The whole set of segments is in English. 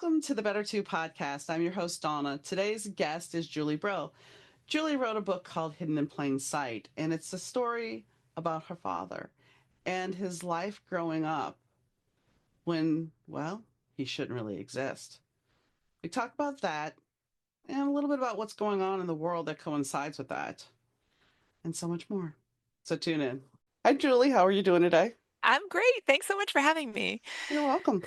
Welcome to the Better Two podcast. I'm your host, Donna. Today's guest is Julie Brill. Julie wrote a book called Hidden in Plain Sight, and it's a story about her father and his life growing up when, well, he shouldn't really exist. We talk about that and a little bit about what's going on in the world that coincides with that, and so much more. So tune in. Hi, Julie. How are you doing today? I'm great. Thanks so much for having me. You're welcome.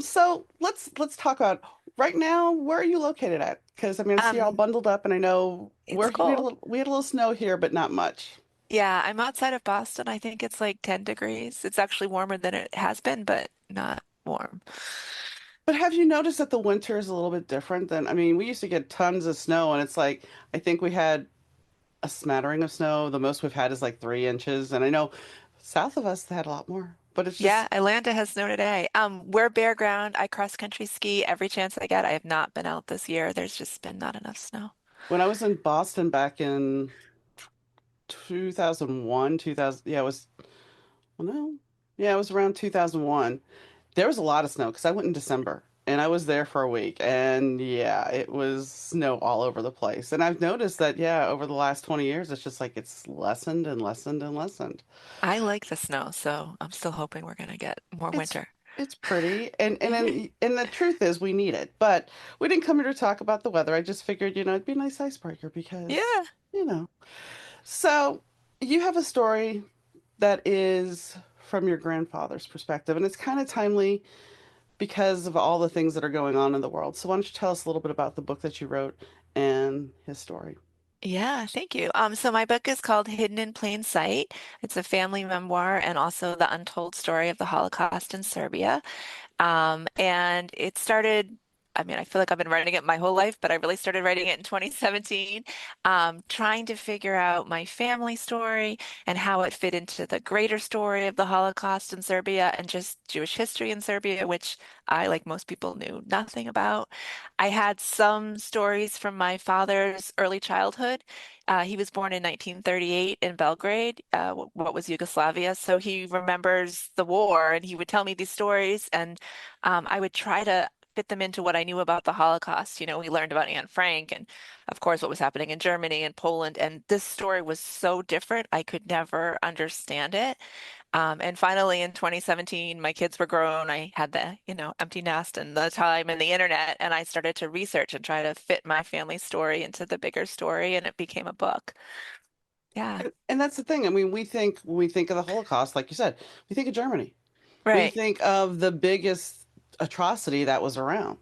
So let's talk about right now. Where are you located at? Because I mean, I see you all Um, bundled up, and I know it's cold. we had a little snow here, but not much. Yeah, I'm outside of Boston. I think it's like 10 degrees. It's actually warmer than it has been, but not warm. But have you noticed that the winter is a little bit different than? I mean, we used to get tons of snow, and it's like I think we had a smattering of snow. The most we've had is like 3 inches, and I know south of us they had a lot more. But it's Yeah, just Atlanta has snow today. We're bare ground. I cross country ski every chance I get. I have not been out this year. There's just been not enough snow. when I was in Boston back in 2001, 2000. Yeah, it was. Well, no, yeah, it was around 2001. There was a lot of snow because I went in December and I was there for a week. And yeah, it was snow all over the place. And I've noticed that, yeah, over the last 20 years, it's just like it's lessened and lessened and lessened. I like the snow, so I'm still hoping we're gonna get more It's winter. it's pretty and the truth is we need it. But we didn't come here to talk about the weather. I just figured, it'd be a nice icebreaker because, Yeah. you know. So you have a story that is from your grandfather's perspective, and it's kind of timely because of all the things that are going on in the world. So why don't you tell us a little bit about the book that you wrote and his story? Yeah, thank you. So my book is called Hidden in Plain Sight. It's a family memoir and also the untold story of the Holocaust in Serbia. And it started, I mean, I feel like I've been writing it my whole life, but I really started writing it in 2017, trying to figure out my family story and how it fit into the greater story of the Holocaust in Serbia and just Jewish history in Serbia, which I, like most people, knew nothing about. I had some stories from my father's early childhood. He was born in 1938 in Belgrade, what was Yugoslavia. So he remembers the war and he would tell me these stories. And I would try to fit them into what I knew about the Holocaust. You know, we learned about Anne Frank and, of course, what was happening in Germany and Poland. And this story was so different, I could never understand it. And finally, in 2017, my kids were grown. I had the, empty nest and the time and the internet, and I started to research and try to fit my family story into the bigger story, and it became a book. Yeah, And that's the thing. I mean, when we think of the Holocaust, like you said, we think of Germany. We right. think of the biggest atrocity that was around.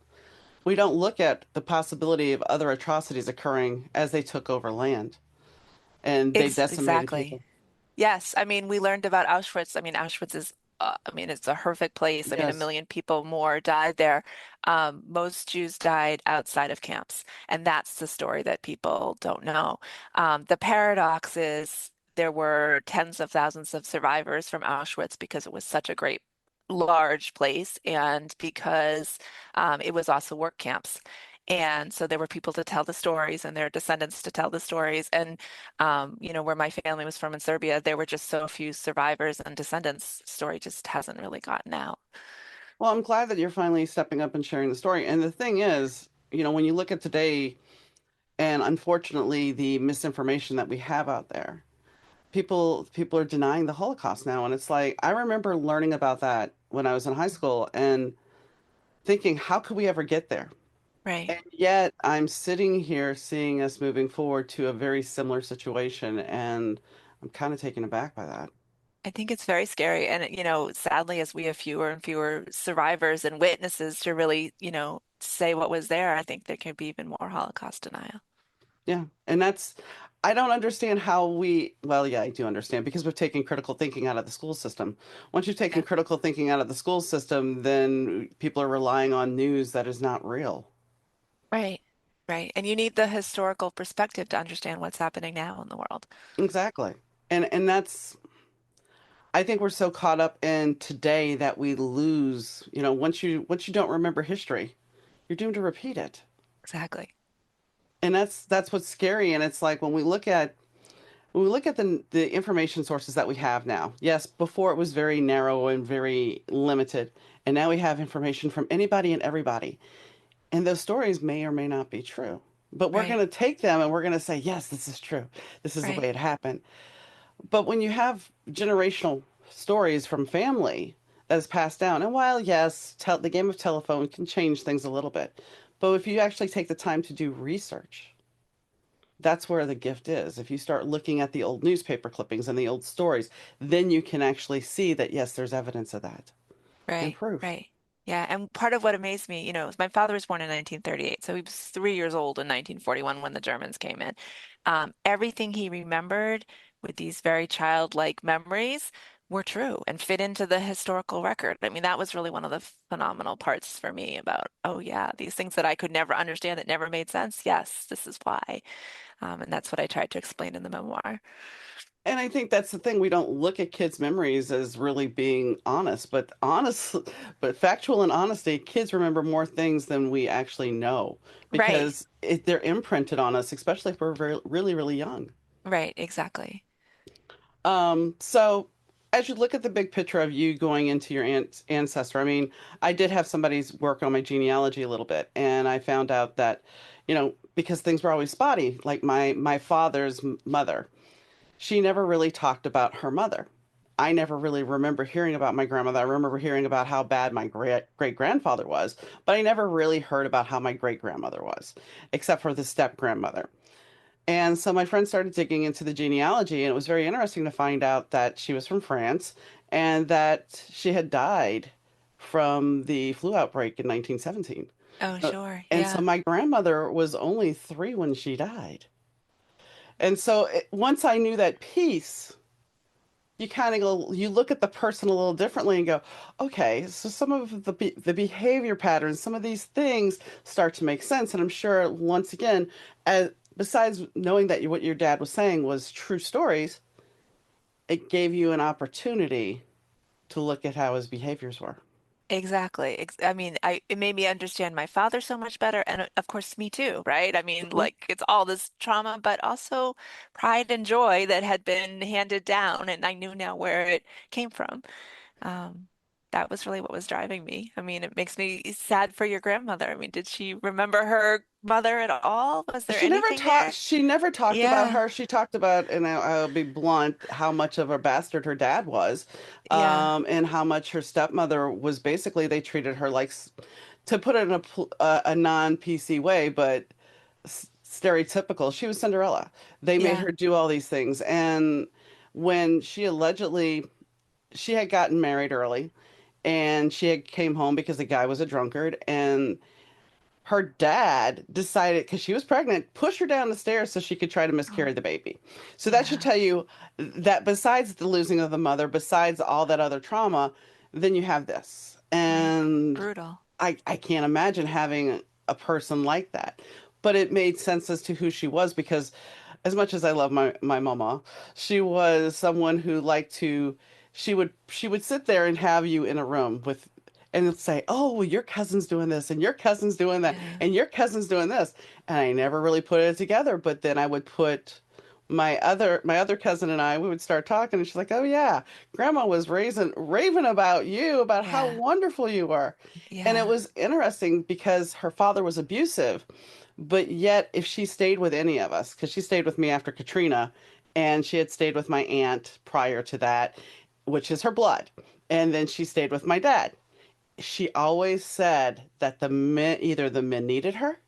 We don't look at the possibility of other atrocities occurring as they took over land and they decimated Exactly. people. Yes, I mean, we learned about Auschwitz. I mean, Auschwitz is, I mean, it's a horrific place. I mean, a Yes. million people more died there. Most Jews died outside of camps, and that's the story that people don't know. The paradox is there were tens of thousands of survivors from Auschwitz because it was such a great, large place, and because it was also work camps. And so there were people to tell the stories and their descendants to tell the stories. And where my family was from in Serbia, there were just so few survivors and descendants. Story just hasn't really gotten out. Well, I'm glad that you're finally stepping up and sharing the story. And the thing is, when you look at today and unfortunately the misinformation that we have out there, people are denying the Holocaust now. And it's like I remember learning about that when I was in high school and thinking, how could we ever get there? Right. And yet I'm sitting here seeing us moving forward to a very similar situation, and I'm kind of taken aback by that. I think it's very scary. And, sadly, as we have fewer and fewer survivors and witnesses to really, say what was there, I think there could be even more Holocaust denial. Yeah. And that's, I don't understand how well, yeah, I do understand because we've taken critical thinking out of the school system. Once you've taken Yeah. critical thinking out of the school system, then people are relying on news that is not real. Right. Right. And you need the historical perspective to understand what's happening now in the world. Exactly. And that's, I think we're so caught up in today that we lose, once you don't remember history, you're doomed to repeat it. Exactly. And that's what's scary. And it's like when we look at when we look at the information sources that we have now, yes, before it was very narrow and very limited, and now we have information from anybody and everybody. And those stories may or may not be true. But we're going Right, to take them and we're going to say, yes, this is true. This is the right, way it happened. But when you have generational stories from family that is passed down, and while, yes, the game of telephone can change things a little bit, but if you actually take the time to do research, that's where the gift is. If you start looking at the old newspaper clippings and the old stories, then you can actually see that, yes, there's evidence of that and right, proof. right. Yeah, and part of what amazed me, my father was born in 1938, so he was 3 years old in 1941 when the Germans came in. Everything he remembered with these very childlike memories were true and fit into the historical record. I mean, that was really one of the phenomenal parts for me about, oh yeah, these things that I could never understand that never made sense. Yes, this is why. And that's what I tried to explain in the memoir. And I think that's the thing. We don't look at kids' memories as really being honest, but factual and honesty, kids remember more things than we actually know Right, because they're imprinted on us, especially if we're really, really young. right, exactly. So as you look at the big picture of you going into your ancestor, I mean, I did have somebody's work on my genealogy a little bit, and I found out that, because things were always spotty, like my father's mother. She never really talked about her mother. I never really remember hearing about my grandmother. I remember hearing about how bad my great grandfather was, but I never really heard about how my great grandmother was, except for the step grandmother. And so my friend started digging into the genealogy, and it was very interesting to find out that she was from France and that she had died from the flu outbreak in 1917. Oh, Uh, sure. And so Yeah. my grandmother was only 3 when she died. And so once I knew that piece, you kind of go, you look at the person a little differently and go, okay, so some of the behavior patterns, some of these things start to make sense. And I'm sure once again, as besides knowing that what your dad was saying was true stories, it gave you an opportunity to look at how his behaviors were. Exactly. I mean, it made me understand my father so much better, and of course me too, right? I mean, Mhm. like it's all this trauma, but also pride and joy that had been handed down, and I knew now where it came from. Um, that was really what was driving me. I mean, it makes me sad for your grandmother. I mean, did she remember her mother at all? Was there anything there? She never talked about Yeah, her. She talked about, and I'll be blunt, how much of a bastard her dad was, yeah, and how much her stepmother was basically, they treated her like, to put it in a non-PC way, but stereotypical. She was Cinderella. They made yeah. her do all these things. And when she had gotten married early, and she had came home because the guy was a drunkard, and her dad decided, because she was pregnant, push her down the stairs so she could try to Oh, miscarry the baby. So that should yeah, tell you that besides the losing of the mother, besides all that other trauma, then you have this. right. And Brutal. I can't imagine having a person like that. But it made sense as to who she was because as much as I love my mama, she was someone who liked to she would sit there and have you in a room with and say, "Oh, well, your cousin's doing this and your cousin's doing that Yeah, and your cousin's doing this." And I never really put it together, but then I would put my other cousin and I, we would start talking and she's like, "Oh yeah, grandma was raising raving about you, about how yeah, wonderful you were." And it yeah, was interesting because her father was abusive, but yet if she stayed with any of us, because she stayed with me after Katrina and she had stayed with my aunt prior to that, which is her blood, and then she stayed with my dad, she always said that either the men needed her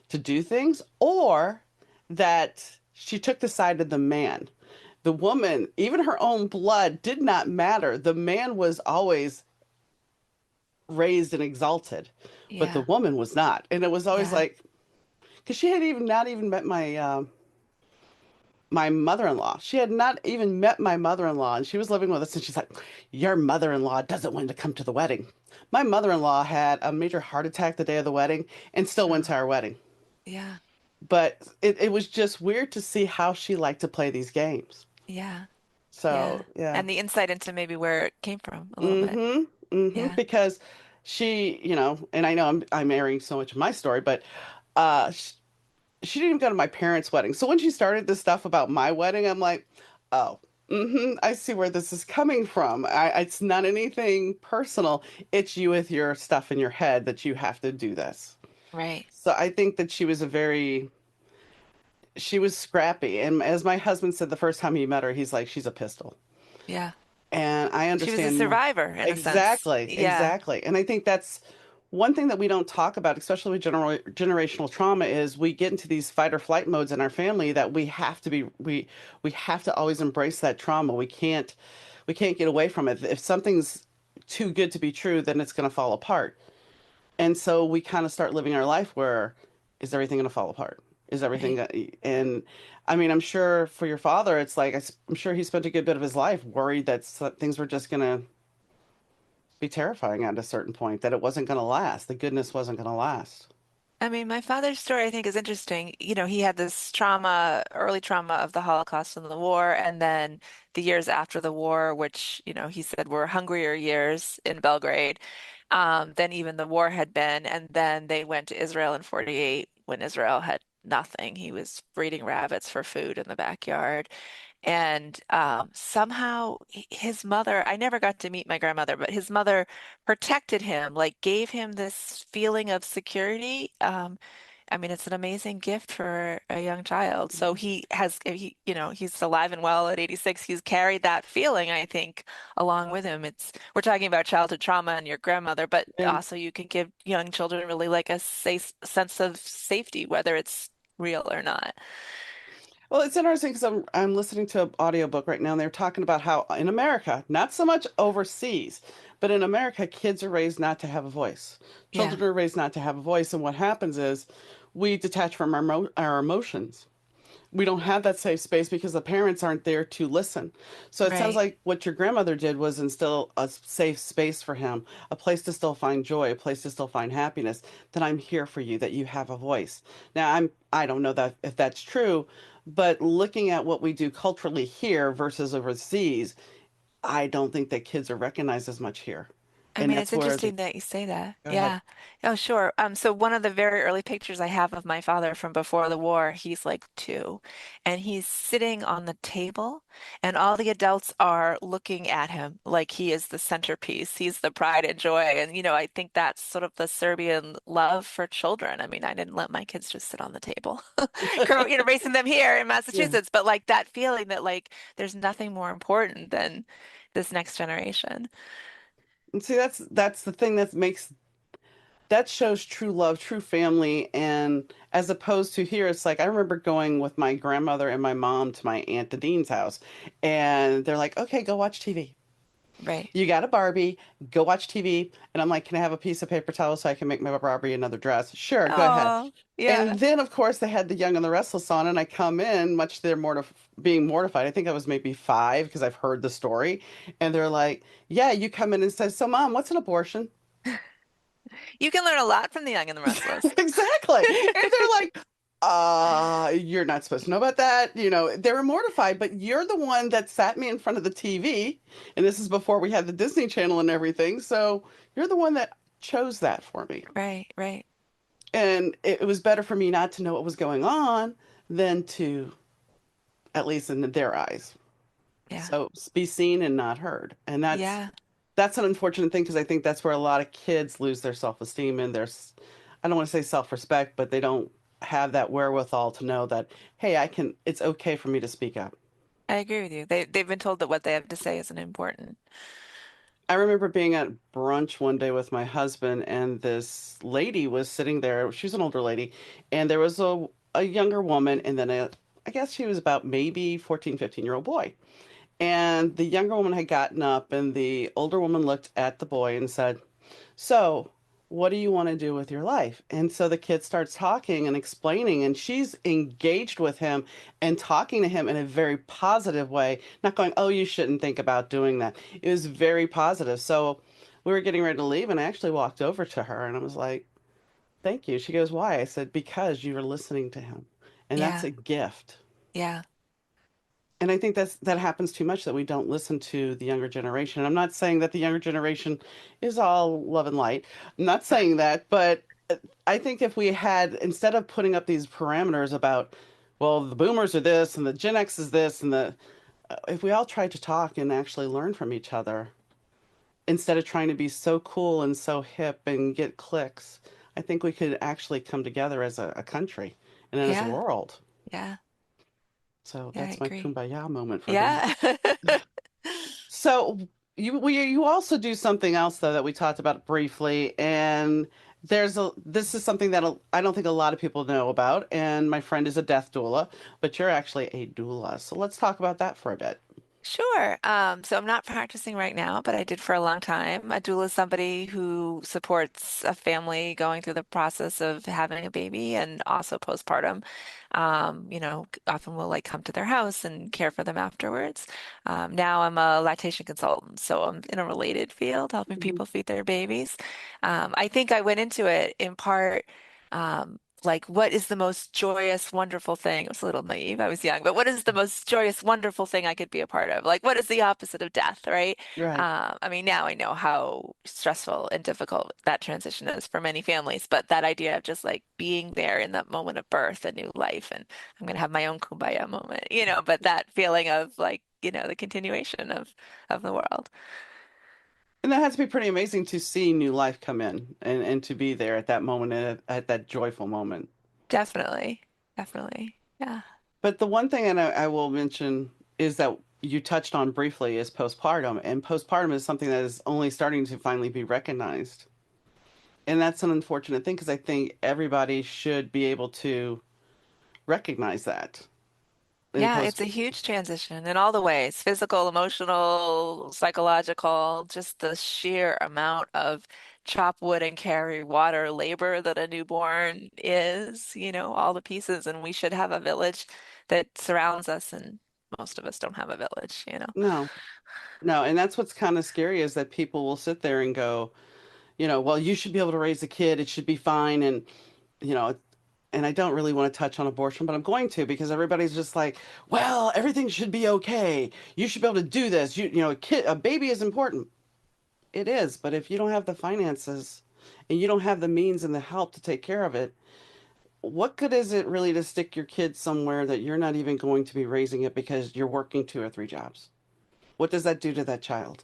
to do things or that she took the side of the man. The woman, even her own blood, did not matter. The man was always raised and exalted, but the yeah, woman was not. And it was always yeah. like, because she had even not even met my mother-in-law. She had not even met my mother-in-law, and she was living with us. And she's like, "Your mother-in-law doesn't want to come to the wedding." My mother-in-law had a major heart attack the day of the wedding and still went to Oh, our wedding. yeah, But it was just weird to see how she liked to play these games. yeah, So yeah. yeah. And the insight into maybe where it came from a little bit. Mm-hmm. Mm-hmm. Yeah. Because and I know I'm airing so much of my story, but uh she didn't even go to my parents' wedding. So when she started this stuff about my wedding, I'm like, oh, I see where this is coming from. It's not anything personal. It's you with your stuff in your head that you have to do this. Right. So I think that she was scrappy. And as my husband said the first time he met her, he's like, she's a pistol. Yeah. And I She was a understand survivor in a sense. exactly, Yeah. exactly. And I think that's one thing that we don't talk about, especially with generational trauma, is we get into these fight or flight modes in our family that we have to always embrace that trauma. We can't get away from it. If something's too good to be true, then it's going to fall apart. And so we kind of start living our life where is everything going to fall apart? Is everything Right. and I mean, I'm sure for your father, it's like I'm sure he spent a good bit of his life worried that things were just going to be terrifying at a certain point, that it wasn't going to last. The goodness wasn't going to last. I mean, my father's story, I think, is interesting. You know, he had this trauma, early trauma of the Holocaust and the war, and then the years after the war, which, you know, he said were hungrier years in Belgrade, than even the war had been. And then they went to Israel in 48 when Israel had nothing. He was breeding rabbits for food in the backyard. And somehow his mother, I never got to meet my grandmother, but his mother protected him, like gave him this feeling of security. I mean, it's an amazing gift for a young child. So you know, he's alive and well at 86. He's carried that feeling, I think, along with him. We're talking about childhood trauma and your grandmother, but Yeah. also you can give young children really like a safe sense of safety, whether it's real or not. Well, it's interesting because I'm listening to an audiobook right now, and they're talking about how in America, not so much overseas, but in America, kids are raised not to have a voice. Yeah, Children are raised not to have a voice, and what happens is we detach from our emotions. We don't have that safe space because the parents aren't there to listen. So it sounds right. like what your grandmother did was instill a safe space for him, a place to still find joy, a place to still find happiness, that I'm here for you, that you have a voice. Now, I don't know that if that's true, but looking at what we do culturally here versus overseas, I don't think that kids are recognized as much here. I And mean, that's it's where the interesting that you say that. go ahead. Yeah. Oh, sure. So one of the very early pictures I have of my father from before the war, he's like 2, and he's sitting on the table, and all the adults are looking at him like he is the centerpiece. He's the pride and joy. And, you know, I think that's sort of the Serbian love for children. I mean, I didn't let my kids just sit on the table, you know, raising them here in Yeah. Massachusetts, but like that feeling that like there's nothing more important than this next generation. And see, that's the thing that makes that shows true love, true family, and as opposed to here, it's like I remember going with my grandmother and my mom to my Aunt Nadine's house, and they're like, "Okay, go watch TV. Right. You got a Barbie, go watch TV." And I'm like, "Can I have a piece of paper towel so I can make my Barbie another dress?" Sure, go ahead. Oh, And yeah. then, of course, they had The Young and the Restless on, and I come in, much to their being mortified. I think I was maybe 5 because I've heard the story, and they're like, "Yeah," you come in and says, "So, Mom, what's an abortion?" You can learn a lot from The Young and the Restless. Exactly. And they're like, you're not supposed to know about that. You know, they were mortified, but you're the one that sat me in front of the TV. And this is before we had the Disney Channel and everything. So you're the one that chose that for me. Right, right. And it was better for me not to know what was going on than to, at least in their eyes. Yeah. So be seen and not heard. And Yeah, that's an unfortunate thing because I think that's where a lot of kids lose their self-esteem and I don't want to say self-respect, but they don't have that wherewithal to know that, hey, it's okay for me to speak up. I agree with you. They've been told that what they have to say isn't important. I remember being at brunch one day with my husband, and this lady was sitting there. She was an older lady, and there was a younger woman, and then I guess she was about maybe 14, 15-year-old boy. And the younger woman had gotten up, and the older woman looked at the boy and said, "So, what do you want to do with your life?" And so the kid starts talking and explaining, and she's engaged with him and talking to him in a very positive way, not going, "Oh, you shouldn't think about doing that." It was very positive. So we were getting ready to leave, and I actually walked over to her and I was like, "Thank you." She goes, "Why?" I said, "Because you were listening to him." And that's Yeah, a gift. yeah. And I think that happens too much that we don't listen to the younger generation. And I'm not saying that the younger generation is all love and light. I'm not saying that, but I think if we had, instead of putting up these parameters about, well, the boomers are this and the Gen X is this, and if we all tried to talk and actually learn from each other, instead of trying to be so cool and so hip and get clicks, I think we could actually come together as a country and as a Yeah, world. yeah, So yeah, I that's my agree. kumbaya moment for the night. Yeah. So you also do something else though that we talked about briefly, and this is something that I don't think a lot of people know about, and my friend is a death doula, but you're actually a doula. So let's talk about that for a bit. Sure. So I'm not practicing right now, but I did for a long time. A doula is somebody who supports a family going through the process of having a baby and also postpartum. Often will like come to their house and care for them afterwards. Now I'm a lactation consultant, so I'm in a related field, helping Mhm. people feed their babies. I think I went into it in part. Like, what is the most joyous, wonderful thing? I was a little naive. I was young, but what is the most joyous, wonderful thing I could be a part of? Like, what is the opposite of death, right? Right. I mean, now I know how stressful and difficult that transition is for many families, but that idea of just like being there in that moment of birth, a new life, and I'm going to have my own kumbaya moment, but that feeling of like, the continuation of the world. And that has to be pretty amazing to see new life come in and to be there at that moment and at that joyful moment. Definitely. Definitely. Yeah. But the one thing, and I will mention, is that you touched on briefly is postpartum, and postpartum is something that is only starting to finally be recognized. And that's an unfortunate thing because I think everybody should be able to recognize that in Yeah, post. it's a huge transition in all the ways, physical, emotional, psychological, just the sheer amount of chop wood and carry water labor that a newborn is, all the pieces. And we should have a village that surrounds us, and most of us don't have a village. No, no, and that's what's kind of scary is that people will sit there and go, well, you should be able to raise a kid. It should be fine, and you know, and I don't really want to touch on abortion, but I'm going to because everybody's just like, well, everything should be okay. You should be able to do this. A baby is important. It is, but if you don't have the finances and you don't have the means and the help to take care of it, what good is it really to stick your kid somewhere that you're not even going to be raising it because you're working two or three jobs? What does that do to that child?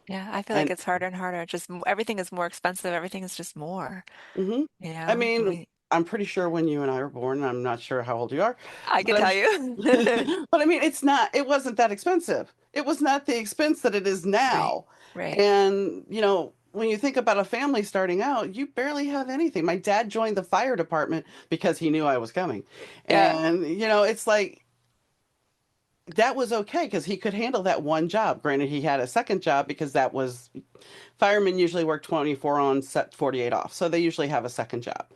Yeah, I feel like And it's harder and harder. Just everything is more expensive. Everything is just more, hmm I and mean, I'm pretty sure when you and I were born, I'm not sure how old you are, I can but tell you. but I mean, it wasn't that expensive. It was not the expense that it is Right, now. right. And, when you think about a family starting out, you barely have anything. My dad joined the fire department because he knew I was coming. Yeah, And, it's like that was okay because he could handle that one job. Granted, he had a second job because that was firemen usually work 24 on, set 48 off. So they usually have a second job.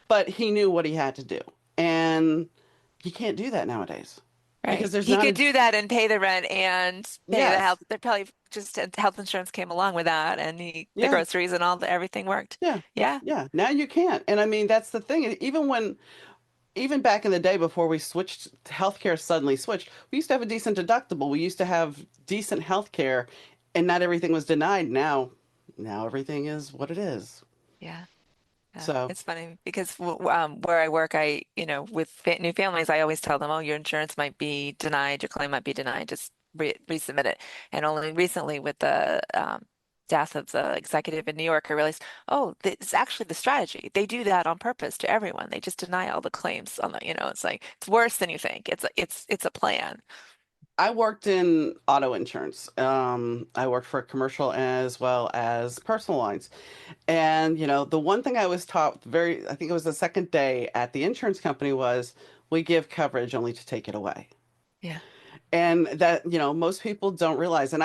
But he knew what he had to do. And you can't do that nowadays because right. there's He not could a, do that and pay the rent and pay the yes. health. There probably just health insurance came along with that, and the Yeah. groceries and everything worked. Yeah. Yeah, Yeah. Now you can't. And I mean, that's the thing. Even back in the day before we switched, healthcare suddenly switched, we used to have a decent deductible. We used to have decent healthcare and not everything was denied. Now everything is what it is. yeah. Yeah, So, it's funny because where I work, with fa new families, I always tell them, "Oh, your insurance might be denied, your claim might be denied. Just resubmit it." And only recently, with the death of the executive in New York, I realized, oh, it's actually the strategy. They do that on purpose to everyone. They just deny all the claims on the, it's like it's worse than you think. It's a plan. I worked in auto insurance. I worked for commercial as well as personal lines. And, the one thing I was taught I think it was the second day at the insurance company was we give coverage only to take it away. Yeah, And that, most people don't realize. And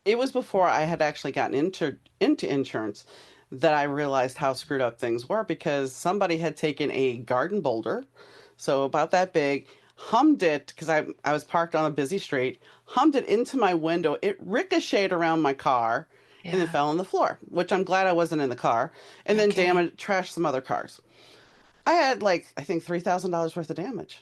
it was before I had actually gotten into insurance that I realized how screwed up things were because somebody had taken a garden boulder, so about that big, hummed it because I was parked on a busy street, hummed it into my window. It ricocheted around my car and then yeah. fell on the floor, which I'm glad I wasn't in the car, and then Okay. trashed some other cars. I had like I think $3,000 worth of damage.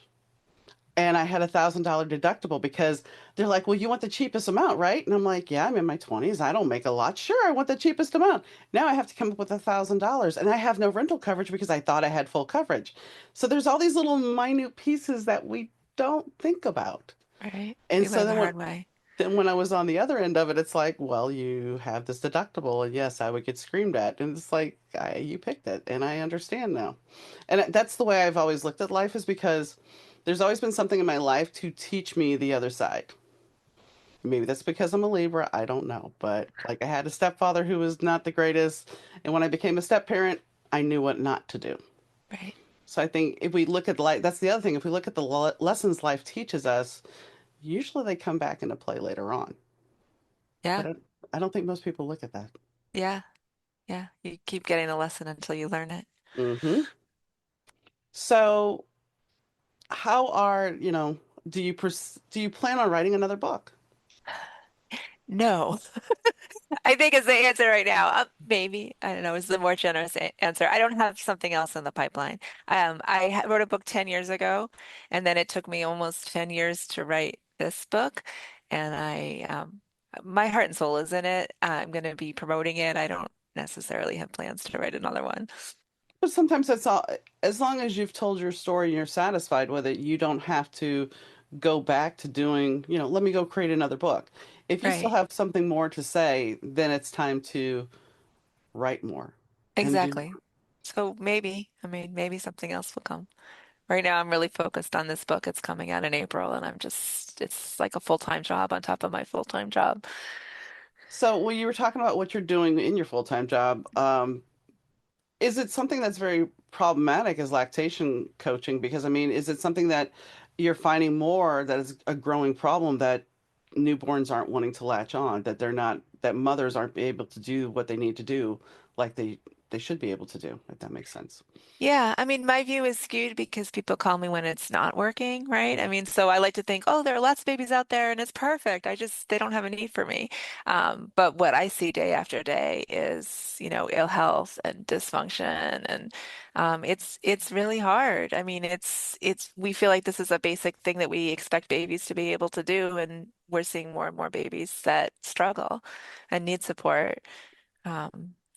and I had $1,000 deductible because they're like, well, you want the cheapest amount, right? And I'm like, yeah, I'm in my 20s. I don't make a lot. Sure, I want the cheapest amount. Now I have to come up with $1,000 and I have no rental coverage because I thought I had full coverage. So there's all these little minute pieces that we don't think about. Right. And We so learn the hard way. then when I was on the other end of it, it's like, well, you have this deductible, and yes, I would get screamed at, and it's like, you picked it, and I understand now. And that's the way I've always looked at life, is because there's always been something in my life to teach me the other side. Maybe that's because I'm a Libra, I don't know, but like I had a stepfather who was not the greatest, and when I became a step parent, I knew what not to do. Right. So I think if we look at life, that's the other thing. If we look at the lessons life teaches us, usually they come back into play later on. But Yeah. I don't think most people look at that. Yeah. Yeah. You keep getting a lesson until you learn it. Hmm. So, how are, do you plan on writing another book? No. I think is the answer right now. Maybe. I don't know. Is the more generous answer. I don't have something else in the pipeline. Wrote a book 10 years ago, and then it took me almost 10 years to write this book. And my heart and soul is in it. I'm going to be promoting it. I don't necessarily have plans to write another one. But sometimes that's all, as long as you've told your story and you're satisfied with it, you don't have to go back to doing, let me go create another book. If you still Right. have something more to say, then it's time to write more and do Exactly. more. So maybe, I mean, maybe something else will come. Right now, I'm really focused on this book. It's coming out in April, and it's like a full-time job on top of my full-time job. So, when you were talking about what you're doing in your full-time job, is it something that's very problematic as lactation coaching? Because I mean, is it something that you're finding more that is a growing problem that newborns aren't wanting to latch on, that they're not, that mothers aren't able to do what they need to do like they should be able to do, if that makes sense. Yeah, I mean, my view is skewed because people call me when it's not working, right? I mean, so I like to think, oh, there are lots of babies out there and it's perfect. They don't have a need for me. But what I see day after day is, ill health and dysfunction, and it's really hard. I mean, we feel like this is a basic thing that we expect babies to be able to do, and we're seeing more and more babies that struggle and need support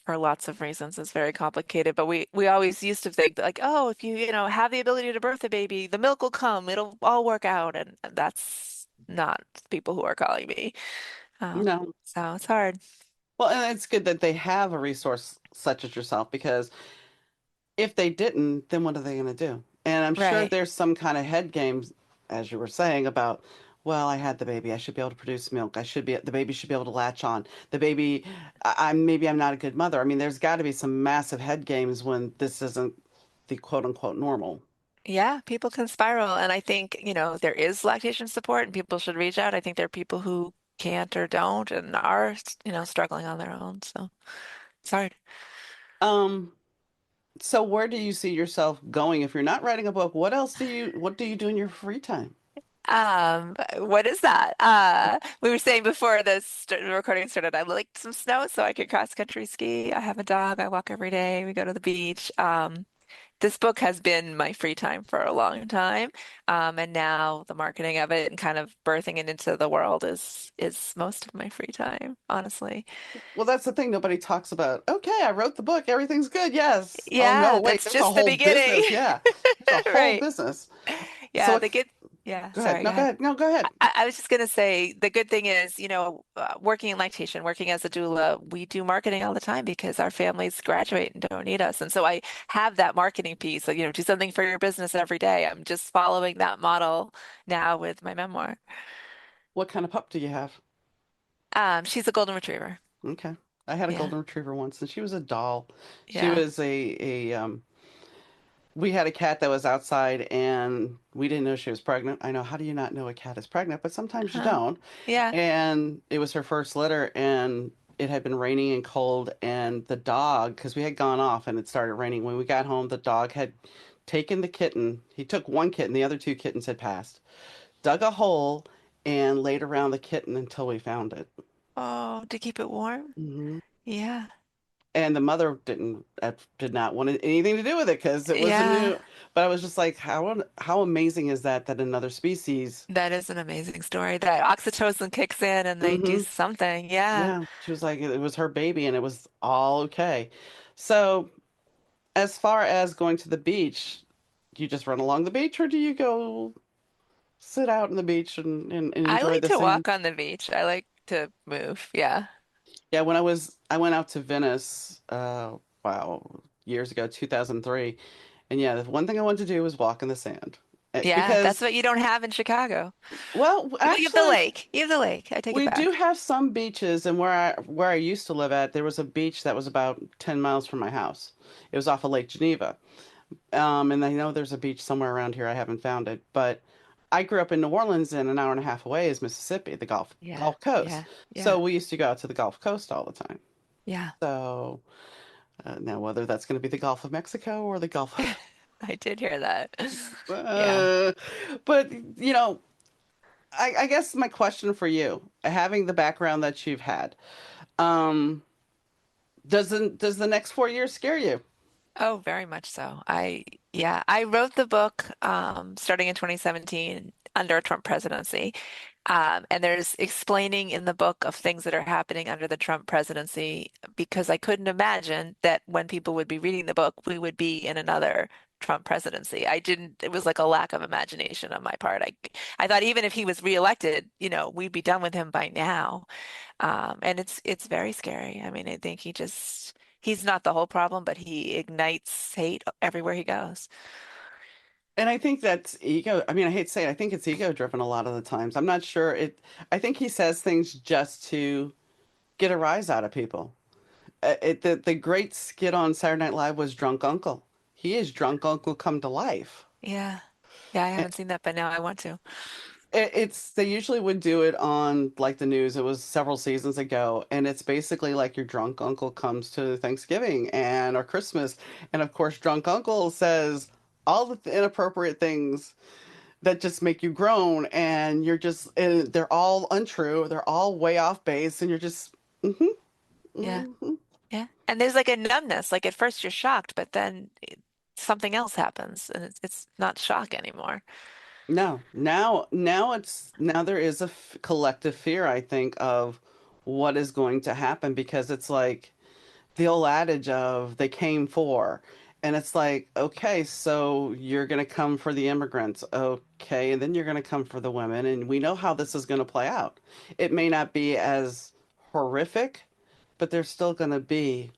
for lots of reasons. It's very complicated, but we always used to think that, like, oh, if you have the ability to birth a baby, the milk will come, it'll all work out, and that's not people who are calling me. No. So it's hard. Well, and it's good that they have a resource such as yourself, because if they didn't, then what are they going to do? And I'm sure Right. there's some kind of head games, as you were saying, about, well, I had the baby. I should be able to produce milk. The baby should be able to latch on. The baby, maybe I'm not a good mother. I mean, there's got to be some massive head games when this isn't the quote unquote normal. Yeah, people can spiral, and I think, there is lactation support and people should reach out. I think there are people who can't or don't and are, struggling on their own. So it's hard. Um, so where do you see yourself going if you're not writing a book? What do you do in your free time? What is that? We were saying before the recording started, I like some snow so I could cross country ski. I have a dog. I walk every day. We go to the beach. This book has been my free time for a long time. And now the marketing of it and kind of birthing it into the world is most of my free time, honestly. Well, that's the thing nobody talks about. Okay, I wrote the book. Everything's good. Yes. Oh no, Yeah, wait, that's there's a just the whole beginning. business. Yeah. There's a whole Right. business. So Yeah, yeah, go ahead. sorry, No, go go ahead. ahead. No, go ahead. I was just going to say the good thing is, working in lactation, working as a doula, we do marketing all the time because our families graduate and don't need us. And so I have that marketing piece, like, do something for your business every day. I'm just following that model now with my memoir. What kind of pup do you have? She's a golden retriever. Okay. I had a Yeah. golden retriever once, and she was a doll. She Yeah. was we had a cat that was outside, and we didn't know she was pregnant. I know, how do you not know a cat is pregnant? But sometimes you Huh. don't. Yeah. And it was her first litter, and it had been raining and cold, and the dog, because we had gone off and it started raining. When we got home, the dog had taken the kitten. He took one kitten, the other two kittens had passed, dug a hole, and laid around the kitten until we found it. Oh, to keep it warm? Hmm. Yeah. and the mother did not want anything to do with it because it was a Yeah, new. But I was just like, how amazing is that another species? that is an amazing story. That oxytocin kicks in and they do Hmm. something. Yeah. Yeah, she was like, it was her baby, and it was all okay. So, as far as going to the beach, do you just run along the beach, or do you go sit out on the beach and I enjoy like the to sand? walk on the beach. I like to move. Yeah. Yeah, I went out to Venice, wow, years ago, 2003. And yeah, the one thing I wanted to do was walk in the sand. Yeah, that's Because, what you don't have in Chicago. well, Well, you have the actually, lake. You have the lake. I take it we do back. have some beaches, and where I used to live at, there was a beach that was about 10 miles from my house. It was off of Lake Geneva. And I know there's a beach somewhere around here. I haven't found it, but I grew up in New Orleans, and an hour and a half away is Mississippi, the Yeah. Gulf Coast. Yeah. So Yeah. we used to go out to the Gulf Coast all the time. Yeah. So now, whether that's going to be the Gulf of Mexico or the Gulf, I did hear that. Yeah. uh, but you know, I guess my question for you, having the background that you've had, um, does the next 4 years scare you? Oh, very much so. Yeah, I wrote the book starting in 2017 under a Trump presidency. And there's explaining in the book of things that are happening under the Trump presidency because I couldn't imagine that when people would be reading the book, we would be in another Trump presidency. I didn't, it was like a lack of imagination on my part. I thought even if he was reelected, we'd be done with him by now. And it's very scary. I mean, I think he's not the whole problem, but he ignites hate everywhere he goes. And I think that's ego. I mean, I hate to say it, I think it's ego driven a lot of the times. I'm not sure it. I think he says things just to get a rise out of people. The great skit on Saturday Night Live was Drunk Uncle. He is Drunk Uncle come to life. Yeah. Yeah, I haven't seen that, but now I want to. It's they usually would do it on like the news. It was several seasons ago, and it's basically like your drunk uncle comes to Thanksgiving and or Christmas, and of course, drunk uncle says all the inappropriate things that just make you groan, and you're just and they're all untrue. They're all way off base, and you're just mm-hmm, Yeah. mm-hmm. Yeah. And there's like a numbness. Like at first you're shocked, but then something else happens and it's not shock anymore. No, now there is a collective fear, I think, of what is going to happen because it's like the old adage of they came for. And it's like, okay, so you're going to come for the immigrants. Okay. And then you're going to come for the women. And we know how this is going to play out. It may not be as horrific, but there's still going to be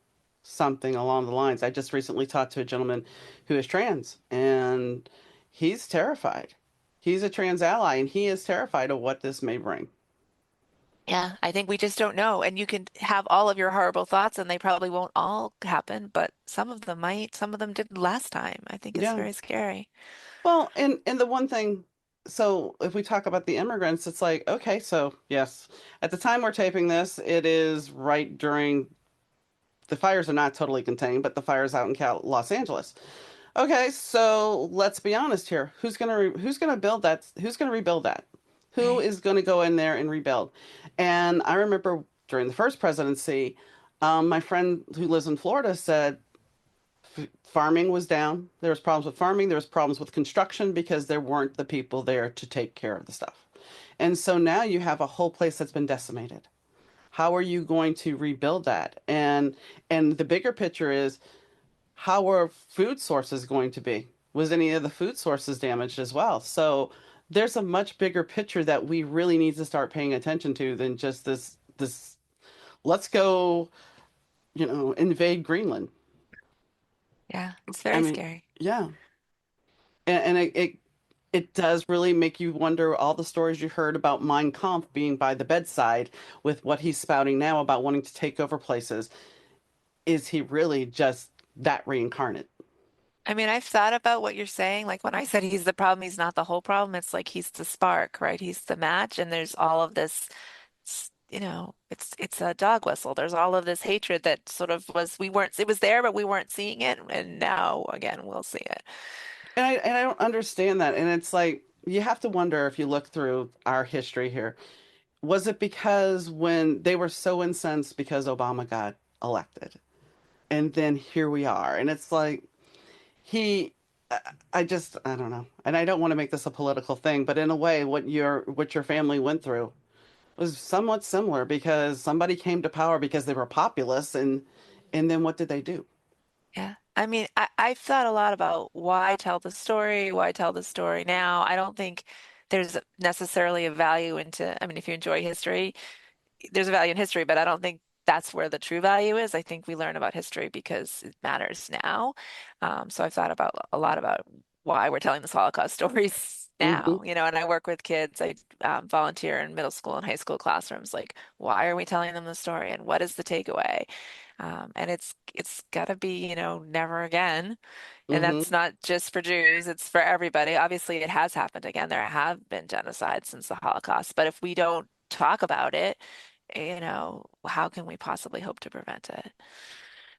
something along the lines. I just recently talked to a gentleman who is trans, and he's terrified. He's a trans ally, and he is terrified of what this may bring. Yeah, I think we just don't know. And you can have all of your horrible thoughts and they probably won't all happen, but some of them might. Some of them didn't last time. I think it's Yeah. very scary. Well, and the one thing, so if we talk about the immigrants, it's like, okay, so yes, at the time we're taping this, it is right during the fires are not totally contained, but the fires out in Los Angeles. Okay, so let's be honest here. Who's gonna build that? Who's gonna rebuild that? Who Right. is gonna go in there and rebuild? And I remember during the first presidency, my friend who lives in Florida said farming was down. There was problems with farming. There was problems with construction because there weren't the people there to take care of the stuff. And so now you have a whole place that's been decimated. How are you going to rebuild that? And the bigger picture is how are food sources going to be? Was any of the food sources damaged as well? So there's a much bigger picture that we really need to start paying attention to than just this let's go, invade Greenland. Yeah, it's I very mean, scary. yeah. And it does really make you wonder all the stories you heard about Mein Kampf being by the bedside with what he's spouting now about wanting to take over places. Is he really just that reincarnate? I mean, I've thought about what you're saying. Like when I said he's the problem, he's not the whole problem. It's like he's the spark, right? He's the match, and there's all of this, it's a dog whistle. There's all of this hatred that sort of we weren't, it was there, but we weren't seeing it, and now again we'll see it. And I don't understand that. And it's like you have to wonder if you look through our history here, was it because when they were so incensed because Obama got elected? and then here we are. And it's like he I I don't know. And I don't want to make this a political thing, but in a way what your family went through was somewhat similar because somebody came to power because they were populist and then what did they do? Yeah. I mean, I've thought a lot about why tell the story, why tell the story now. I don't think there's necessarily a value into, I mean, if you enjoy history, there's a value in history, but I don't think that's where the true value is. I think we learn about history because it matters now. So I've thought about a lot about why we're telling this Holocaust stories Hmm. now, and I work with kids. I volunteer in middle school and high school classrooms. Like, why are we telling them the story, and what is the takeaway? And it's got to be, never again. And Hmm. that's not just for Jews, it's for everybody. Obviously, it has happened again. There have been genocides since the Holocaust, but if we don't talk about it, how can we possibly hope to prevent it?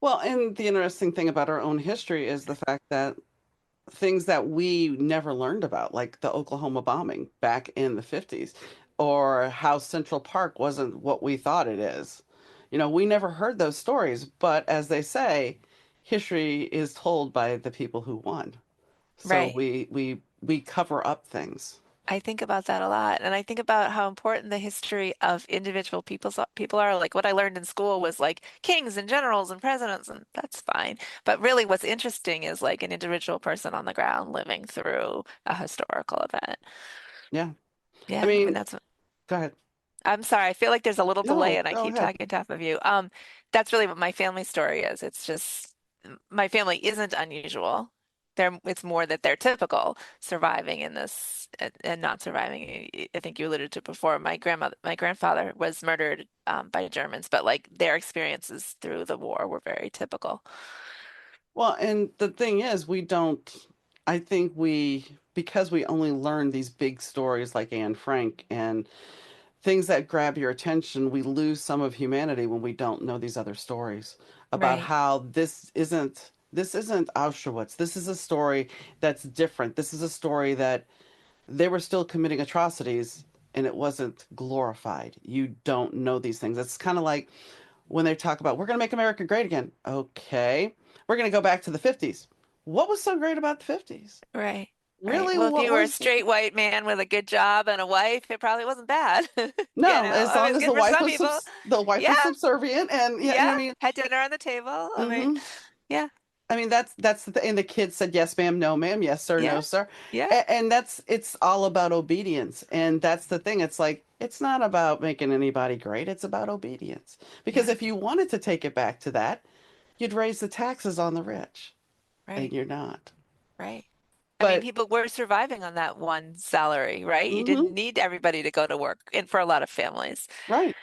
Well, and the interesting thing about our own history is the fact that things that we never learned about, like the Oklahoma bombing back in the 50s, or how Central Park wasn't what we thought it is. We never heard those stories, but as they say, history is told by the people who won. So Right. we cover up things. I think about that a lot, and I think about how important the history of individual people are. Like what I learned in school was like kings and generals and presidents, and that's fine. But really, what's interesting is like an individual person on the ground living through a historical event. Yeah. I Yeah, I mean mean, that's go ahead. I'm sorry, I feel like there's a little delay No, and I go keep ahead. talking on top of you. That's really what my family story is. It's just my family isn't unusual. It's more that they're typical, surviving in this and not surviving. I think you alluded to before. My grandfather was murdered by Germans, but like their experiences through the war were very typical. Well, and the thing is, I think because we only learn these big stories like Anne Frank and things that grab your attention, we lose some of humanity when we don't know these other stories about Right, how this isn't Auschwitz. This is a story that's different. This is a story that they were still committing atrocities and it wasn't glorified. You don't know these things. It's kind of like when they talk about we're going to make America great again. Okay. We're going to go back to the 50s. What was so great about the 50s? right, right. Really? Well, if What you were a was straight white man with a good job and a wife, it probably wasn't bad. No, as I mean, long it's as good for some people. the wife Yeah, was subservient and yeah, yeah. I mean, Had dinner on the table. I mean, mhm. yeah, I mean that's the thing. And the kids said yes, ma'am, no, ma'am, yes, sir, no, yeah, sir. yeah, And it's all about obedience. And that's the thing. It's like it's not about making anybody great. It's about obedience. Because yeah, if you wanted to take it back to that, you'd raise the taxes on the rich, and right, you're not. right. I mean, But people were surviving on that one salary, right? You didn't hmm need everybody to go to work, and for a lot of families. right.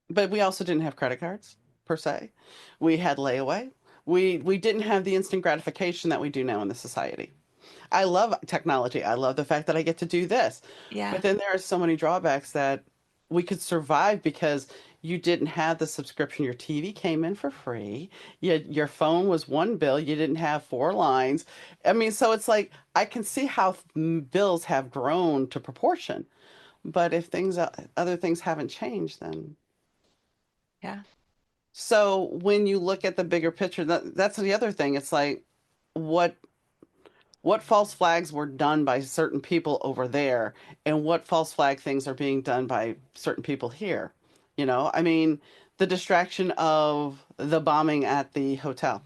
But we also didn't have credit cards per se. We had layaway. We didn't have the instant gratification that we do now in the society. I love technology. I love the fact that I get to do this. But Yeah, then there are so many drawbacks that we could survive because you didn't have the subscription. Your TV came in for free. Your phone was one bill. You didn't have four lines. I mean, so it's like I can see how bills have grown to proportion. But if other things haven't changed, then yeah, so when you look at the bigger picture, that's the other thing. It's like what what false flags were done by certain people over there and what false flag things are being done by certain people here. I mean, the distraction of the bombing at the hotel,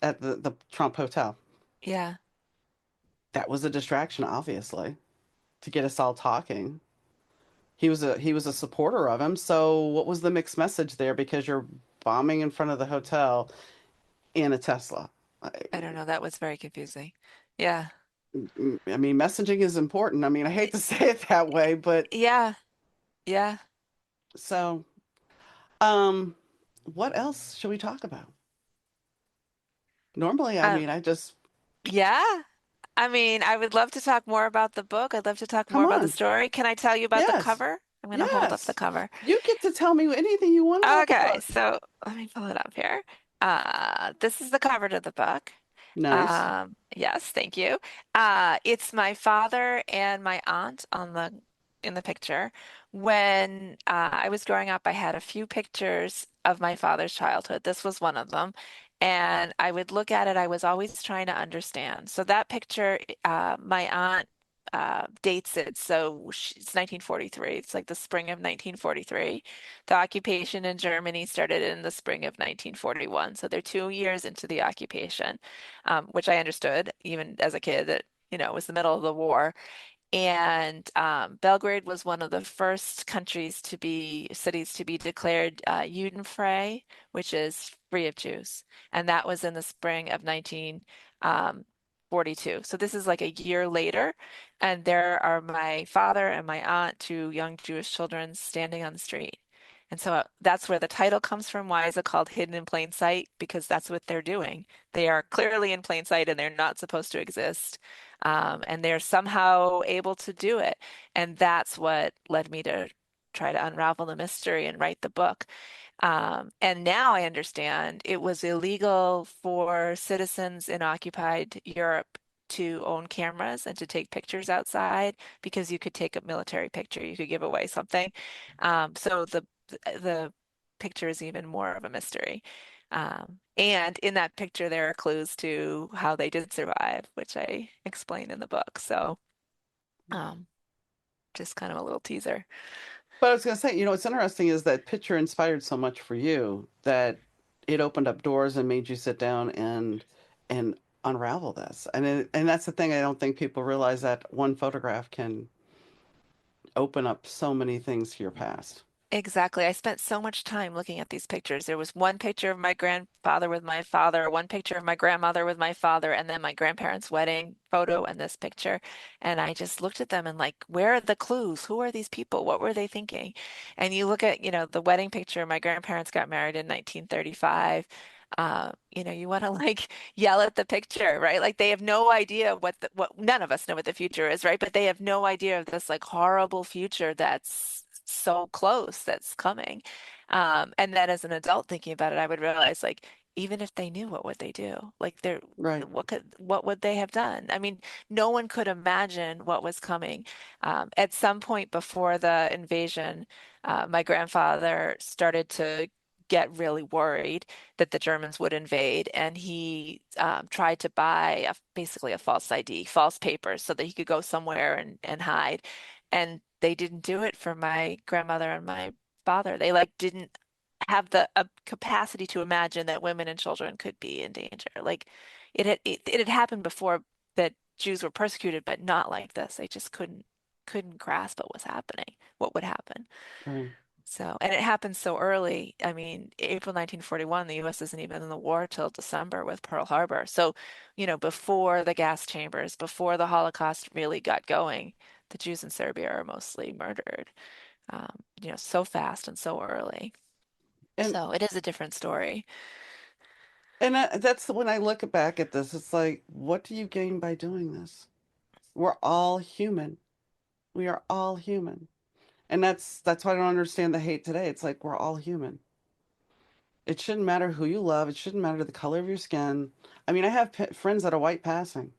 at the Trump hotel. yeah. That was a distraction, obviously, to get us all talking. He was a supporter of him. So what was the mixed message there? Because you're bombing in front of the hotel in a Tesla. I, I don't know. That was very confusing. Yeah, I mean, messaging is important. I mean, I hate to say it that way, but yeah, yeah. so Um, what else should we talk about? Normally, I Um, mean, I just yeah. I mean, I would love to talk more about the book. I'd love to talk more come about the on. story. Can I tell you about the Yes. cover? I'm going to hold up the Yes. cover. You get to tell me anything you want about the Okay, book. so let me pull it up here. This is the cover to the book. Nice. Yes, thank you. It's my father and my aunt on the in the picture. When I was growing up, I had a few pictures of my father's childhood. This was one of them. And I would look at it, I was always trying to understand. So that picture, my aunt dates it. So it's 1943. It's like the spring of 1943. The occupation in Germany started in the spring of 1941. So they're 2 years into the occupation, which I understood even as a kid that, it was the middle of the war. And Belgrade was one of the first cities to be declared Judenfrei, which is free of Jews. And that was in the spring of 1942. So this is like a year later. And there are my father and my aunt, two young Jewish children, standing on the street. And so that's where the title comes from. Why is it called Hidden in Plain Sight? Because that's what they're doing. They are clearly in plain sight and they're not supposed to exist. And they're somehow able to do it. And that's what led me to try to unravel the mystery and write the book. And now I understand it was illegal for citizens in occupied Europe to own cameras and to take pictures outside because you could take a military picture, you could give away something. So the picture is even more of a mystery. And in that picture, there are clues to how they did survive, which I explain in the book. So, um, just kind of a little teaser. But I was going to say, what's interesting is that picture inspired so much for you that it opened up doors and made you sit down and unravel this. And that's the thing. I don't think people realize that one photograph can open up so many things to your past. Exactly. I spent so much time looking at these pictures. There was one picture of my grandfather with my father, one picture of my grandmother with my father, and then my grandparents' wedding photo and this picture. And I just looked at them and like, where are the clues? Who are these people? What were they thinking? And you look at, the wedding picture, my grandparents got married in 1935. You want to like yell at the picture, right? Like they have no idea what none of us know what the future is, right? But they have no idea of this like horrible future that's so close that's coming. And then as an adult thinking about it, I would realize like even if they knew, what would they do? Like Right. what would they have done? I mean, no one could imagine what was coming. At some point before the invasion, my grandfather started to get really worried that the Germans would invade, and he tried to buy basically a false ID, false papers, so that he could go somewhere and hide. And they didn't do it for my grandmother and my father. They like didn't have the capacity to imagine that women and children could be in danger. Like it had happened before that Jews were persecuted, but not like this. They just couldn't grasp what was happening, what would happen. Right. So, and it happened so early. I mean, April 1941, the US isn't even in the war till December with Pearl Harbor. So, before the gas chambers, before the Holocaust really got going, the Jews in Serbia are mostly murdered, so fast and so early. And So it is a different story. that's when I look back at this, it's like, what do you gain by doing this? We're all human. We are all human. And that's why I don't understand the hate today. It's like we're all human. It shouldn't matter who you love. It shouldn't matter the color of your skin. I mean, I have friends that are white passing,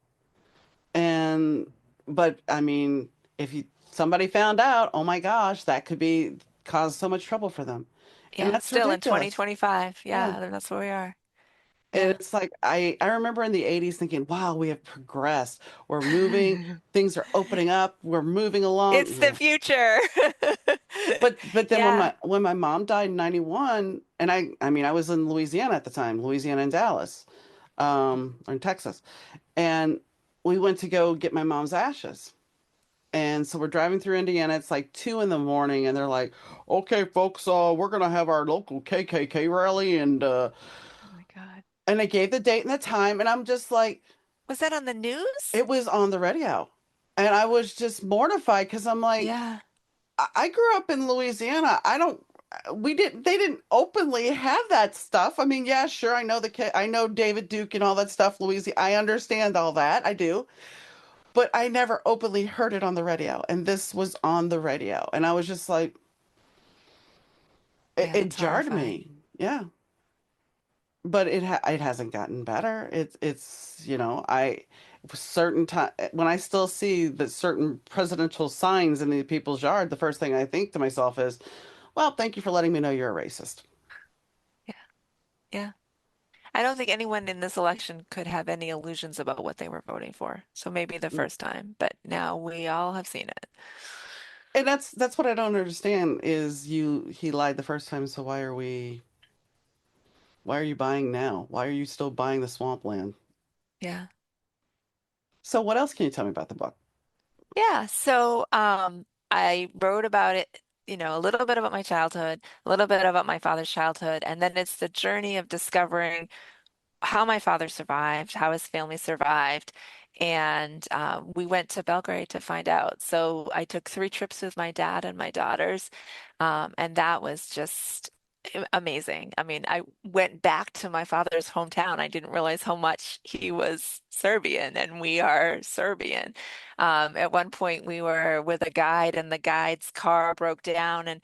and but I mean, if you somebody found out, oh my gosh, that could be cause so much trouble for them, and Yeah, that's still in ridiculous. 2025. Yeah, Yeah, that's where we are. and Yeah. it's like I remember in the '80s thinking, wow, we have progressed. We're moving. Things are opening up. We're moving along. It's the Yeah. future. But then when Yeah. my mom died in '91, and I mean I was in Louisiana at the time, Louisiana and Dallas, or in Texas, and we went to go get my mom's ashes. And so we're driving through Indiana. It's like 2 in the morning, and they're like, "Okay, folks, we're gonna have our local KKK rally," Oh my God. and they gave the date and the time, and I'm just like, Was that on the news? it was on the radio, and I was just mortified because I'm like, Yeah. I grew up in Louisiana. I don't. They didn't openly have that stuff. I mean, yeah, sure. I know I know David Duke and all that stuff. Louisiana. I understand all that. I do. But I never openly heard it on the radio. And this was on the radio. And I was just like, Yeah, it that's jarred horrifying. me. Yeah. But it hasn't gotten better. I certain time when I still see that certain presidential signs in the people's yard, the first thing I think to myself is, well, thank you for letting me know you're a racist. Yeah. I don't think anyone in this election could have any illusions about what they were voting for. So maybe the Mm. first time, but now we all have seen it. And that's what I don't understand is he lied the first time, so why are you buying now? Why are you still buying the swampland? Yeah. So what else can you tell me about the book? Yeah. So I wrote about it, a little bit about my childhood, a little bit about my father's childhood, and then it's the journey of discovering how my father survived, how his family survived. And we went to Belgrade to find out. So I took 3 trips with my dad and my daughters, and that was just amazing. I mean, I went back to my father's hometown. I didn't realize how much he was Serbian, and we are Serbian. At one point, we were with a guide, and the guide's car broke down, and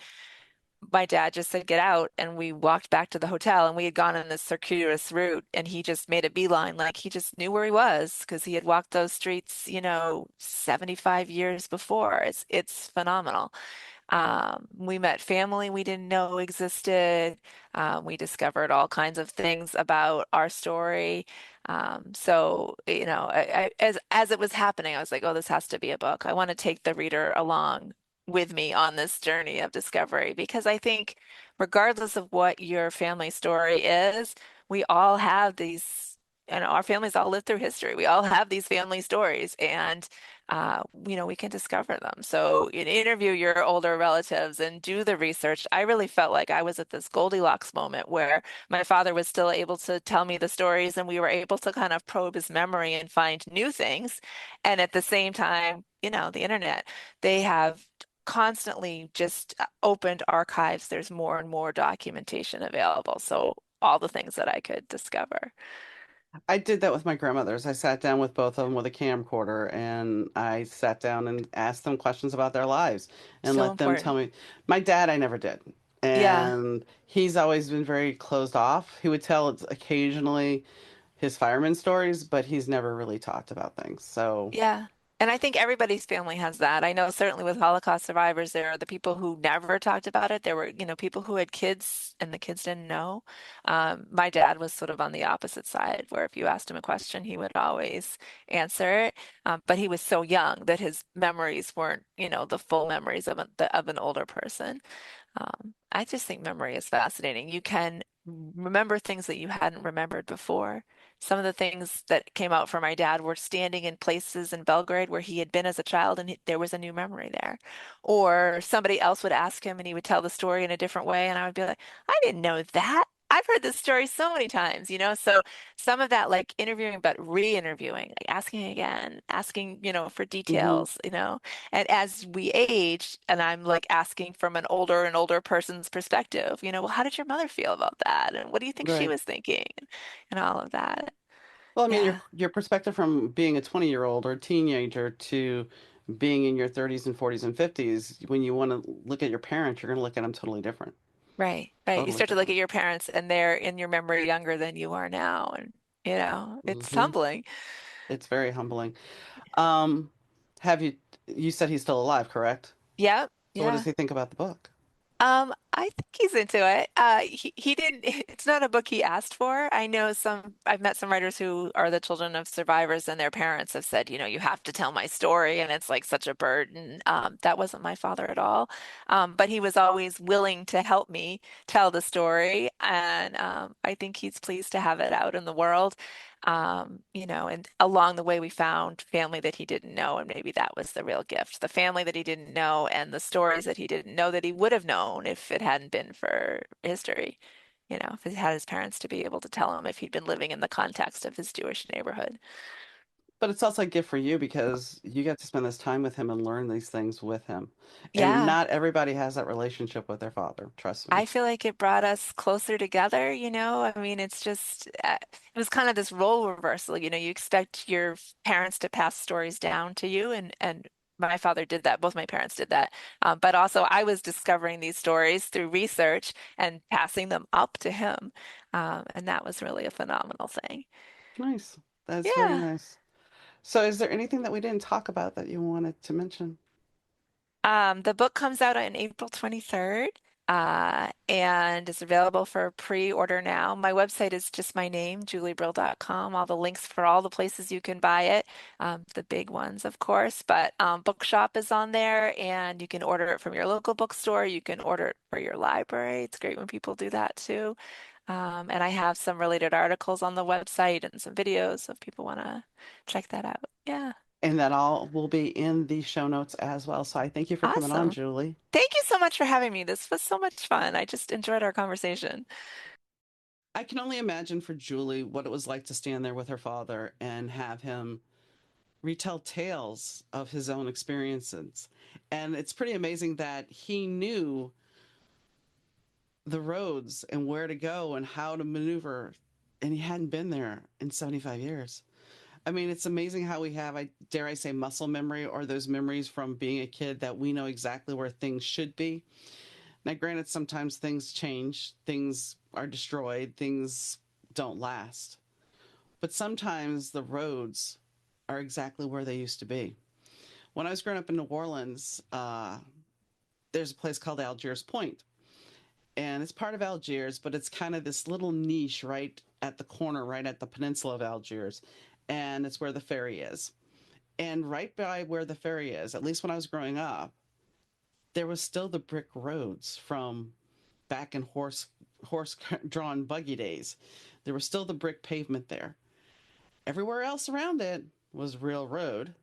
my dad just said, get out. And we walked back to the hotel and we had gone on this circuitous route and he just made a beeline. Like he just knew where he was because he had walked those streets, 75 years before. It's phenomenal. We met family we didn't know existed. We discovered all kinds of things about our story. So, as it was happening, I was like, oh, this has to be a book. I want to take the reader along with me on this journey of discovery because I think, regardless of what your family story is, we all have these, our families all live through history. We all have these family stories, and we can discover them. So interview your older relatives and do the research. I really felt like I was at this Goldilocks moment where my father was still able to tell me the stories and we were able to kind of probe his memory and find new things. And at the same time, the internet, they have constantly just opened archives. There's more and more documentation available. So all the things that I could discover. I did that with my grandmothers. I sat down with both of them with a camcorder and I sat down and asked them questions about their lives and So let them tell important. me. My dad, I never did. Yeah. And he's always been very closed off. He would tell occasionally his fireman stories, but he's never really talked about things. So, Yeah. And I think everybody's family has that. I know certainly with Holocaust survivors, there are the people who never talked about it. There were, people who had kids and the kids didn't know. My dad was sort of on the opposite side, where if you asked him a question, he would always answer it. But he was so young that his memories weren't, the full memories of an older person. I just think memory is fascinating. You can remember things that you hadn't remembered before. Some of the things that came out for my dad were standing in places in Belgrade where he had been as a child and there was a new memory there. Or somebody else would ask him and he would tell the story in a different way. And I would be like, I didn't know that. I've heard this story so many times, So some of that, like interviewing, but re-interviewing, like asking again, asking, for mhm, details. And as we age, and I'm like asking from an older and older person's perspective, well, how did your mother feel about that? And what do you think she right. was thinking? And all of that. Well, I mean, Yeah, your perspective from being a 20-year-old or a teenager to being in your 30s and 40s and 50s, when you want to look at your parents, you're going to look at them totally different. right, right. You Totally start to look at different. your parents and they're in your memory younger than you are now. And, it's Hmm. humbling. It's very humbling. Um, have you said he's still alive, correct? Yep. So what does Yeah. he think about the book? I think he's into it. He didn't, it's not a book he asked for. I've met some writers who are the children of survivors and their parents have said, you have to tell my story and it's like such a burden. That wasn't my father at all. But he was always willing to help me tell the story. And I think he's pleased to have it out in the world. And along the way, we found family that he didn't know, and maybe that was the real gift. The family that he didn't know, and the stories that he didn't know that he would have known if it hadn't been for history. If he had his parents to be able to tell him if he'd been living in the context of his Jewish neighborhood. But it's also a gift for you because you get to spend this time with him and learn these things with him. And Yeah. not everybody has that relationship with their father, trust me. I feel like it brought us closer together. I mean, it's just, it was kind of this role reversal. You expect your parents to pass stories down to you, and my father did that. Both my parents did that. But also, I was discovering these stories through research and passing them up to him. And that was really a phenomenal thing. Nice. That's very Yeah. nice. So is there anything that we didn't talk about that you wanted to mention? The book comes out on April 23rd. And it's available for pre-order now. My website is just my name, juliebrill.com. All the links for all the places you can buy it, the big ones, of course. But Bookshop is on there, and you can order it from your local bookstore. You can order it for your library. It's great when people do that too. And I have some related articles on the website and some videos, so if people want to check that out. Yeah, And that all will be in the show notes as well. So I thank you for coming on, awesome. Julie. Thank you so much for having me. This was so much fun. I just enjoyed our conversation. I can only imagine for Julie what it was like to stand there with her father and have him retell tales of his own experiences. And it's pretty amazing that he knew the roads and where to go and how to maneuver, and he hadn't been there in 75 years. I mean, it's amazing how we have, I dare I say, muscle memory, or those memories from being a kid that we know exactly where things should be. Now, granted, sometimes things change, things are destroyed, things don't last. But sometimes the roads are exactly where they used to be. When I was growing up in New Orleans, there's a place called Algiers Point, and it's part of Algiers, but it's kind of this little niche right at the corner, right at the peninsula of Algiers, and it's where the ferry is. And right by where the ferry is, at least when I was growing up, there was still the brick roads from back in horse drawn buggy days. There was still the brick pavement there. Everywhere else around it was real road,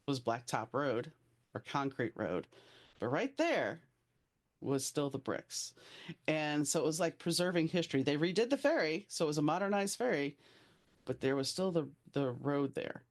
was blacktop road or concrete road. But right there was still the bricks. And so it was like preserving history. They redid the ferry, so it was a modernized ferry, but there was still the road there.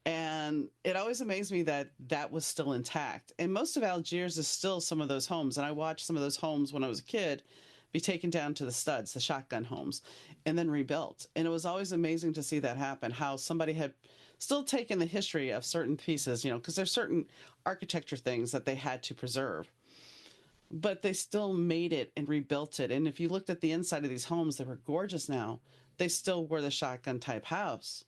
And it always amazed me that that was still intact. And most of Algiers is still some of those homes. And I watched some of those homes when I was a kid be taken down to the studs, the shotgun homes, and then rebuilt. And it was always amazing to see that happen, how somebody had still taken the history of certain pieces, because there's certain architecture things that they had to preserve, but they still made it and rebuilt it. And if you looked at the inside of these homes, they were gorgeous now. They still were the shotgun type house,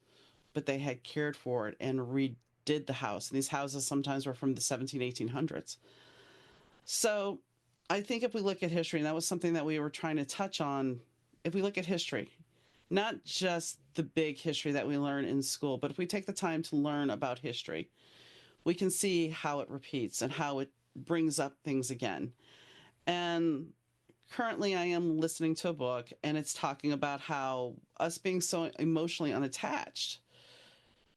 but they had cared for it and redid the house. And these houses sometimes were from the 17, 1800s. So I think if we look at history, and that was something that we were trying to touch on, if we look at history, not just the big history that we learn in school, but if we take the time to learn about history, we can see how it repeats and how it brings up things again. And currently, I am listening to a book, and it's talking about how us being so emotionally unattached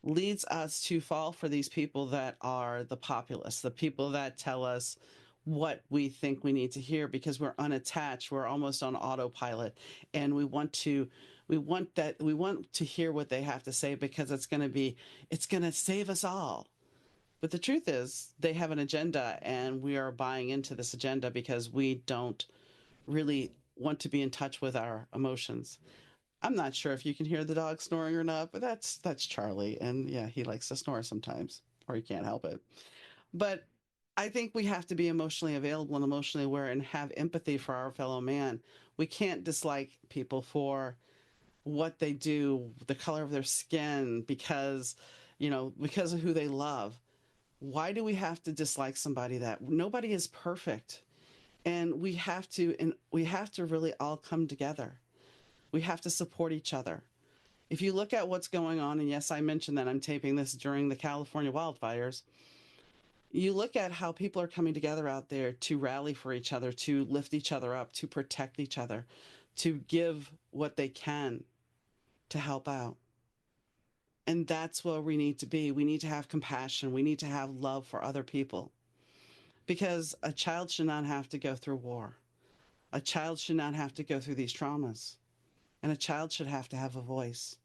leads us to fall for these people that are the populists, the people that tell us what we think we need to hear because we're unattached, we're almost on autopilot, and we want to hear what they have to say because it's going to save us all. But the truth is, they have an agenda, and we are buying into this agenda because we don't really want to be in touch with our emotions. I'm not sure if you can hear the dog snoring or not, but that's Charlie, and yeah, he likes to snore sometimes, or he can't help it. But I think we have to be emotionally available and emotionally aware and have empathy for our fellow man. We can't dislike people for what they do, the color of their skin, because of who they love. Why do we have to dislike somebody? That nobody is perfect, and we have to really all come together. We have to support each other. If you look at what's going on, and yes, I mentioned that I'm taping this during the California wildfires, you look at how people are coming together out there to rally for each other, to lift each other up, to protect each other, to give what they can to help out. And that's where we need to be. We need to have compassion. We need to have love for other people because a child should not have to go through war. A child should not have to go through these traumas. And a child should have to have a voice.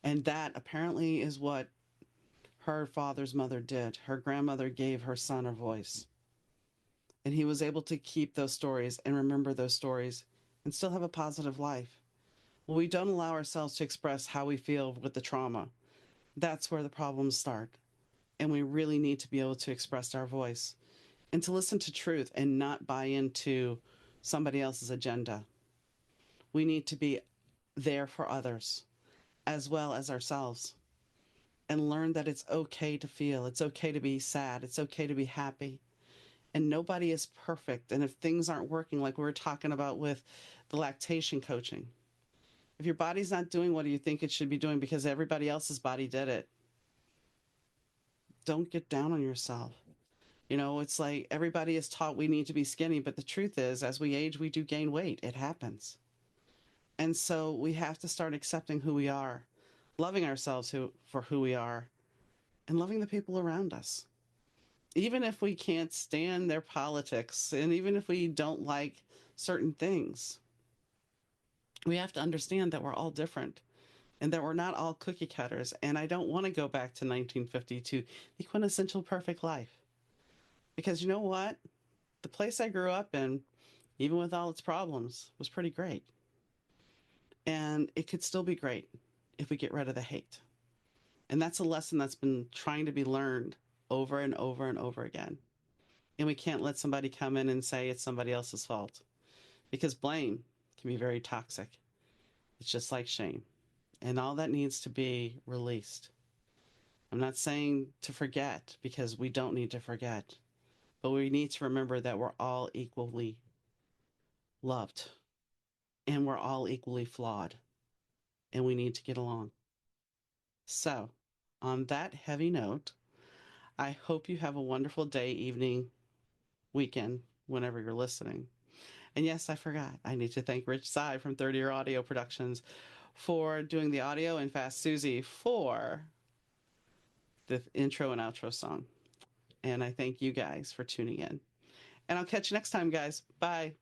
And that apparently is what her father's mother did. Her grandmother gave her son a voice. And he was able to keep those stories and remember those stories and still have a positive life. When we don't allow ourselves to express how we feel with the trauma, that's where the problems start. And we really need to be able to express our voice and to listen to truth and not buy into somebody else's agenda. We need to be there for others as well as ourselves and learn that it's okay to feel. It's okay to be sad. It's okay to be happy. And nobody is perfect. And if things aren't working, like we were talking about with the lactation coaching, if your body's not doing what you think it should be doing because everybody else's body did it, don't get down on yourself. It's like everybody is taught we need to be skinny, but the truth is, as we age, we do gain weight. It happens. And so we have to start accepting who we are, loving ourselves for who we are, and loving the people around us. Even if we can't stand their politics, and even if we don't like certain things, we have to understand that we're all different and that we're not all cookie cutters. And I don't want to go back to 1952, the quintessential perfect life. Because you know what? The place I grew up in, even with all its problems, was pretty great. And it could still be great if we get rid of the hate. And that's a lesson that's been trying to be learned over and over and over again. And we can't let somebody come in and say it's somebody else's fault because blame can be very toxic. It's just like shame. And all that needs to be released. I'm not saying to forget because we don't need to forget, but we need to remember that we're all equally loved and we're all equally flawed and we need to get along. So, on that heavy note, I hope you have a wonderful day, evening, weekend, whenever you're listening. And yes, I forgot. I need to thank Rich Sy from 30 Year Audio Productions for doing the audio and Fast Susie for the intro and outro song. And I thank you guys for tuning in. And I'll catch you next time, guys. Bye.